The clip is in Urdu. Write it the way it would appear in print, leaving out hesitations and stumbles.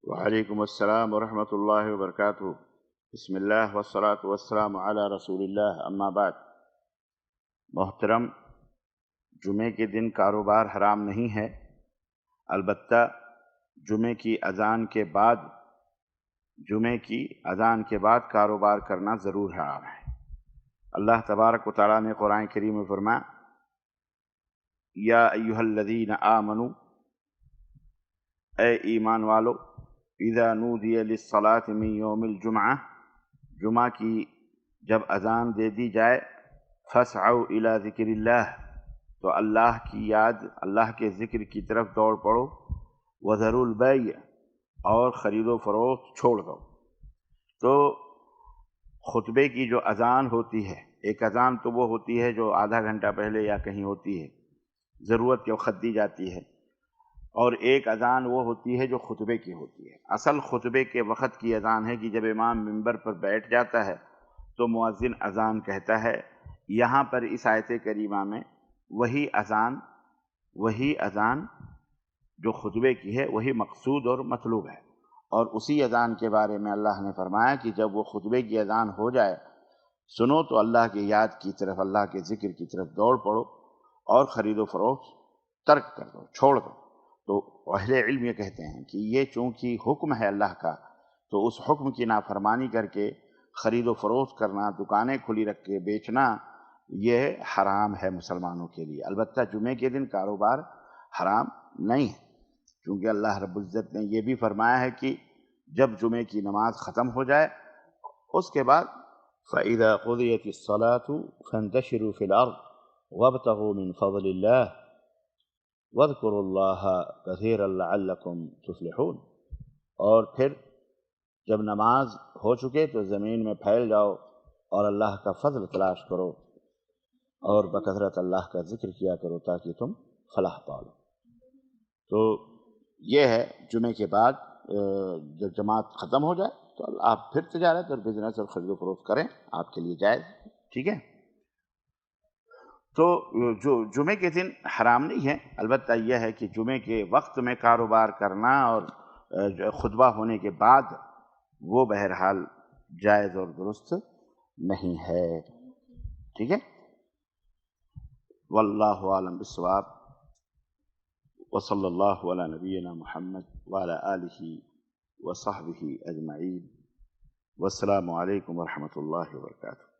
وعلیکم السلام ورحمۃ اللہ وبرکاتہ۔ بسم اللہ والصلاۃ والسلام علی رسول اللہ، اما بعد۔ محترم، جمعے کے دن کاروبار حرام نہیں ہے، البتہ جمعے کی اذان کے بعد کاروبار کرنا ضرور حرام ہے۔ اللہ تبارک و تعالیٰ نے قرآن کریم میں فرمایا، یا ایھا الذین آمنوا، اے ایمان والو، اذا نودی للصلاۃ من یوم الجمعہ، جمعہ کی جب اذان دے دی جائے، فاسعوا الی ذکر اللہ، تو اللہ کی یاد، اللہ کے ذکر کی طرف دوڑ پڑو، وذروا البیع، اور خرید و فروخت چھوڑ دو۔ تو خطبے کی جو اذان ہوتی ہے، ایک اذان تو وہ ہوتی ہے جو آدھا گھنٹہ پہلے یا کہیں ہوتی ہے، ضرورت کے وقت دی جاتی ہے، اور ایک اذان وہ ہوتی ہے جو خطبے کی ہوتی ہے۔ اصل خطبے کے وقت کی اذان ہے کہ جب امام منبر پر بیٹھ جاتا ہے تو مؤذن اذان کہتا ہے۔ یہاں پر اس آیت کریمہ میں وہی اذان جو خطبے کی ہے وہی مقصود اور مطلوب ہے، اور اسی اذان کے بارے میں اللہ نے فرمایا کہ جب وہ خطبے کی اذان ہو جائے، سنو تو اللہ کی یاد کی طرف، اللہ کے ذکر کی طرف دوڑ پڑو اور خرید و فروخت ترک کر دو، چھوڑ دو۔ تو اہل علم یہ کہتے ہیں کہ یہ چونکہ حکم ہے اللہ کا، تو اس حکم کی نافرمانی کر کے خرید و فروخت کرنا، دکانیں کھلی رکھ کے بیچنا، یہ حرام ہے مسلمانوں کے لیے۔ البتہ جمعے کے دن کاروبار حرام نہیں ہے، کیونکہ اللہ رب العزت نے یہ بھی فرمایا ہے کہ جب جمعے کی نماز ختم ہو جائے اس کے بعد فَإِذَا قُضِيَتِ الصَّلَاةُ فَانتَشِرُوا فِي الْأَرْضِ وَابْتَغُوا مِنْ فَضْلِ اللَّهِ وَاذْكُرُوا اللَّهَ كَثِيرًا لَعَلَّكُمْ تُفْلِحُونَ۔ اور پھر جب نماز ہو چکے تو زمین میں پھیل جاؤ اور اللہ کا فضل تلاش کرو اور بکثرت اللہ کا ذکر کیا کرو تاکہ تم فلاح پاؤ۔ تو یہ ہے، جمعے کے بعد جب جماعت ختم ہو جائے تو آپ پھر تجارت اور بزنس اور خرید و فروخت کریں، آپ کے لیے جائز، ٹھیک ہے۔ تو جو جمعے کے دن حرام نہیں ہے، البتہ یہ ہے کہ جمعے کے وقت میں کاروبار کرنا اور خطبہ ہونے کے بعد وہ بہرحال جائز اور درست نہیں ہے، ٹھیک ہے۔ واللہ اعلم بالصواب، وصلی اللہ علی نبینا محمد وعلی آلہ وصحبہ اجمعین، والسلام علیکم ورحمۃ اللہ وبرکاتہ۔